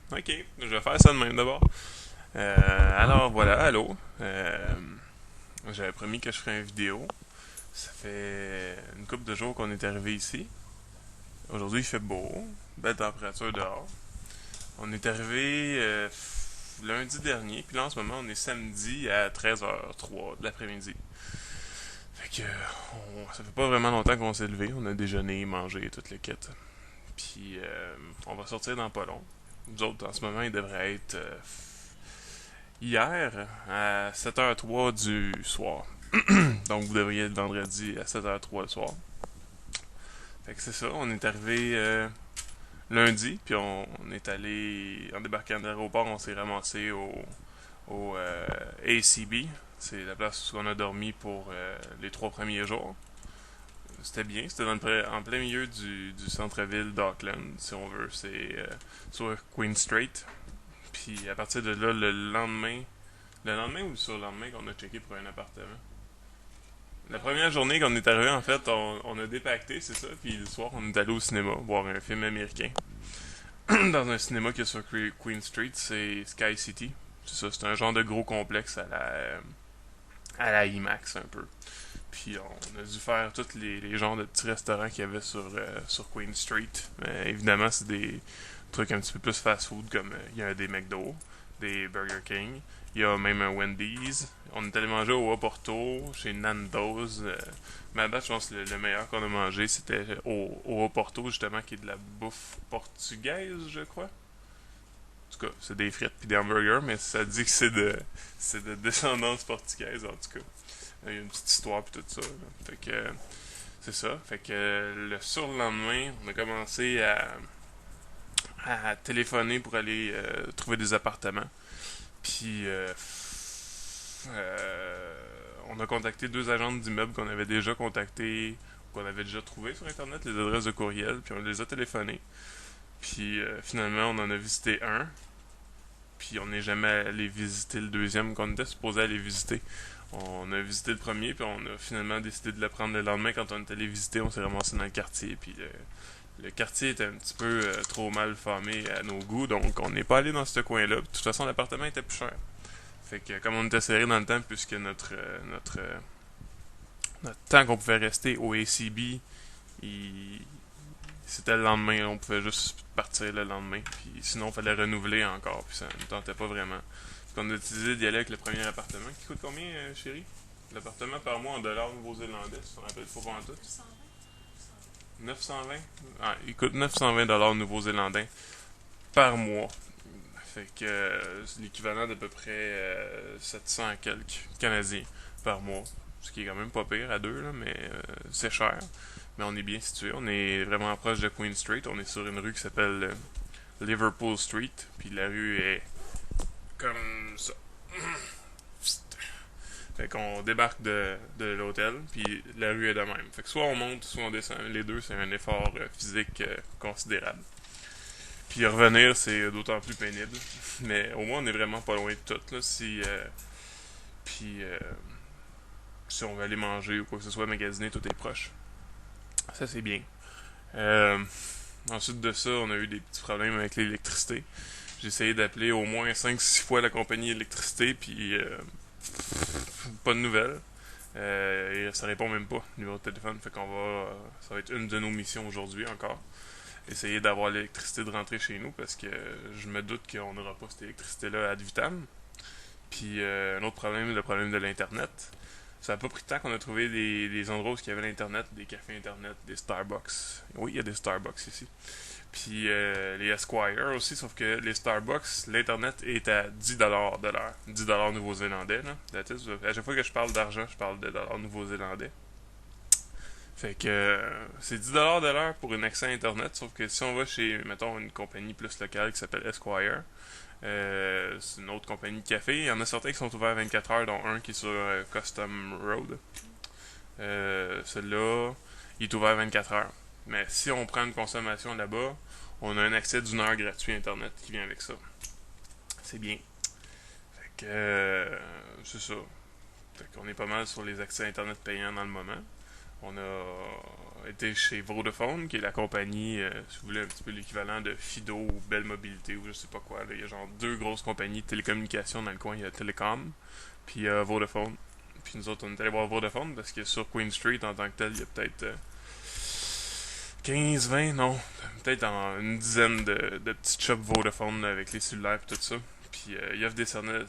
Ok, je vais faire ça de même d'abord. Alors voilà, allô. J'avais promis que je ferais une vidéo. Ça fait une couple de jours qu'on est arrivé ici. Aujourd'hui, il fait beau, belle température dehors. On est arrivé lundi dernier, puis là en ce moment, on est samedi à 13h03 de l'après-midi. Fait que ça fait pas vraiment longtemps qu'on s'est levé. On a déjeuné, mangé, toute le kit. Puis on va sortir dans pas long. Nous autres, en ce moment, il devrait être hier à 7h03 du soir. Donc vous devriez être vendredi à 7h03 le soir. Fait que c'est ça, on est arrivé lundi, puis on est allé, en débarquant de l'aéroport, on s'est ramassé au ACB. C'est la place où on a dormi pour les 3 premiers jours. C'était bien, c'était en plein milieu du centre-ville d'Auckland, si on veut. C'est sur Queen Street. Puis à partir de là, le lendemain ou sur le lendemain qu'on a checké pour un appartement. La première journée qu'on est arrivé, en fait, on a dépacté, c'est ça. Puis le soir, on est allé au cinéma voir un film américain. Dans un cinéma qui est sur Queen Street, c'est Sky City. C'est ça, c'est un genre de gros complexe à la IMAX un peu. Puis on a dû faire tous les genres de petits restaurants qu'il y avait sur Queen Street. Évidemment, c'est des trucs un petit peu plus fast-food, comme il y a des McDo, des Burger King. Il y a même un Wendy's. On est allé manger au Oporto, chez Nando's. Mais à date, je pense que le meilleur qu'on a mangé, c'était au Oporto, justement, qui est de la bouffe portugaise, je crois. En tout cas, c'est des frites puis des hamburgers, mais ça dit que c'est de descendance portugaise, en tout cas. Il y a une petite histoire puis tout ça. Là. Fait que c'est ça. Fait que le surlendemain, on a commencé à téléphoner pour aller trouver des appartements. Puis on a contacté deux agentes d'immeubles qu'on avait déjà contactés, qu'on avait déjà trouvé sur internet, les adresses de courriel, puis on les a téléphonés. Puis finalement, on en a visité un, puis on n'est jamais allé visiter le deuxième qu'on était supposé aller visiter. On a visité le premier, puis on a finalement décidé de le prendre le lendemain quand on est allé visiter. On s'est ramassé dans le quartier, puis le quartier était un petit peu trop mal famé à nos goûts, donc on n'est pas allé dans ce coin-là. De toute façon, l'appartement était plus cher. Fait que comme on était serré dans le temps, puisque notre temps qu'on pouvait rester au ACB, il, c'était le lendemain, on pouvait juste partir le lendemain. Puis sinon, il fallait renouveler encore, puis ça ne nous tentait pas vraiment. On a décidé d'y aller avec le premier appartement. Qui coûte combien, chérie? L'appartement par mois en dollars nouveau-zélandais, si on rappelle pas en tout. 920? Ah, il coûte 920 dollars nouveau-zélandais par mois. Fait que c'est l'équivalent d'à peu près 700 quelques canadiens par mois. Ce qui est quand même pas pire à deux, là, mais c'est cher. Mais on est bien situé. On est vraiment proche de Queen Street. On est sur une rue qui s'appelle Liverpool Street. Puis la rue est comme ça. Fait qu'on débarque de l'hôtel, puis la rue est de même. Fait que soit on monte, soit on descend. Les deux, c'est un effort physique considérable. Puis revenir, c'est d'autant plus pénible. Mais au moins, on est vraiment pas loin de tout. Là, puis, si on veut aller manger ou quoi que ce soit, magasiner, tout est proche. Ça, c'est bien. Euh, Ensuite de ça, on a eu des petits problèmes avec l'électricité. J'ai essayé d'appeler au moins 5-6 fois la compagnie d'électricité, puis pas de nouvelles. Et ça répond même pas, le numéro de téléphone. Fait qu'on va. Ça va être une de nos missions aujourd'hui encore. Essayer d'avoir l'électricité de rentrer chez nous parce que je me doute qu'on n'aura pas cette électricité-là ad vitam. Puis un autre problème, le problème de l'Internet. Ça n'a pas pris de temps qu'on a trouvé des endroits où il y avait l'Internet, des cafés Internet, des Starbucks. Oui, il y a des Starbucks ici. Puis les Esquire aussi, sauf que les Starbucks, l'Internet est à 10$ de l'heure. 10$ nouveau-zélandais, là. À chaque fois que je parle d'argent, je parle de dollars nouveau-zélandais. Fait que c'est 10$ de l'heure pour un accès à Internet, sauf que si on va chez, mettons, une compagnie plus locale qui s'appelle Esquire, c'est une autre compagnie de café, il y en a certains qui sont ouverts 24 heures, dont un qui est sur Custom Road. Celui-là, il est ouvert 24 heures. Mais si on prend une consommation là-bas, on a un accès d'une heure gratuit à Internet qui vient avec ça. C'est bien. Fait que c'est ça. Fait qu'on est pas mal sur les accès à Internet payants dans le moment. On a été chez Vodafone, qui est la compagnie, si vous voulez, un petit peu l'équivalent de Fido ou Bell Mobilité ou je sais pas quoi. Là. Il y a genre deux grosses compagnies de télécommunications dans le coin. Il y a Telecom, puis Vodafone. Puis nous autres, on est allé voir Vodafone parce que sur Queen Street, en tant que tel, il y a peut-être 15, 20, non, peut-être une dizaine de petites shops Vodafone avec les cellulaires et tout ça. Puis ils offrent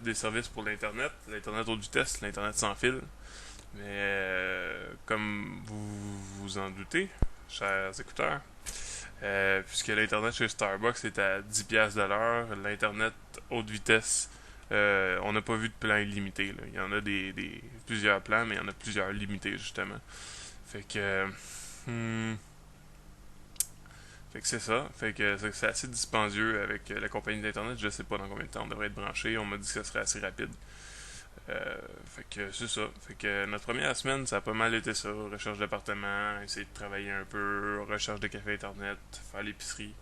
des services pour l'Internet, l'Internet haute vitesse, l'Internet sans fil. Mais comme vous vous en doutez, chers écouteurs, puisque l'Internet chez Starbucks est à 10$ de l'heure, l'Internet haute vitesse, on n'a pas vu de plan illimité. Là. Il y en a plusieurs plans, mais il y en a plusieurs limités justement. Fait que... hmm, fait que c'est ça. Fait que c'est assez dispendieux avec la compagnie d'Internet. Je sais pas dans combien de temps on devrait être branché. On m'a dit que ça serait assez rapide. Fait que c'est ça. Fait que notre première semaine, ça a pas mal été ça. Recherche d'appartement, essayer de travailler un peu, recherche de café internet, faire l'épicerie.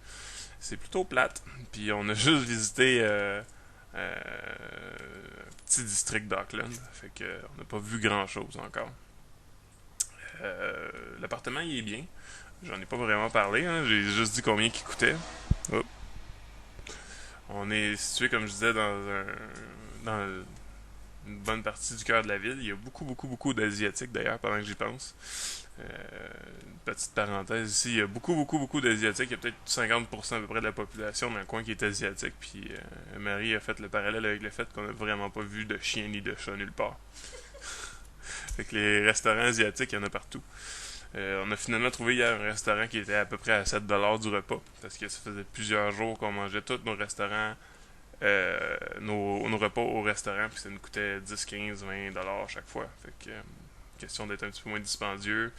C'est plutôt plate. Puis on a juste visité un petit district d'Auckland. Fait que on n'a pas vu grand chose encore. L'appartement il est bien. J'en ai pas vraiment parlé, hein. J'ai juste dit combien il coûtait. Hop. On est situé, comme je disais, dans une bonne partie du cœur de la ville. Il y a beaucoup, beaucoup, beaucoup d'Asiatiques d'ailleurs, pendant que j'y pense. Une petite parenthèse ici, il y a beaucoup, beaucoup, beaucoup d'Asiatiques. Il y a peut-être 50% à peu près de la population dans le coin qui est asiatique. Puis Marie a fait le parallèle avec le fait qu'on n'a vraiment pas vu de chien ni de chat nulle part. Fait que les restaurants asiatiques, il y en a partout. On a finalement trouvé hier un restaurant qui était à peu près à 7$ du repas. Parce que ça faisait plusieurs jours qu'on mangeait tous nos restaurants, nos repas au restaurant. Puis ça nous coûtait 10, 15, 20$ à chaque fois. Fait que, question d'être un petit peu moins dispendieux.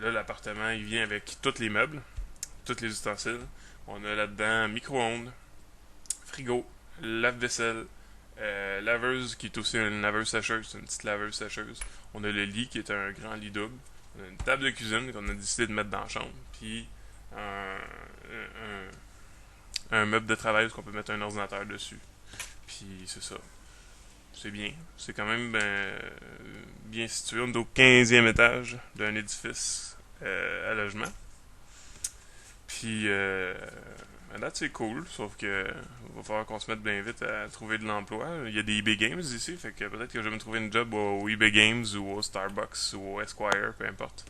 Là, l'appartement, il vient avec tous les meubles, tous les ustensiles. On a là-dedans micro-ondes, frigo, lave-vaisselle, laveuse qui est aussi une laveuse sécheuse, une petite laveuse sécheuse. On a le lit qui est un grand lit double. On a une table de cuisine qu'on a décidé de mettre dans la chambre. Puis un meuble de travail où on peut mettre un ordinateur dessus. Puis c'est ça. C'est bien. C'est quand même bien situé. On est au 15e étage d'un édifice à logement. Puis à date, c'est cool, sauf que va falloir qu'on se mette bien vite à trouver de l'emploi. Il y a des eBay Games ici, fait que peut-être que je vais me trouver une job au eBay Games ou au Starbucks ou au Esquire, peu importe.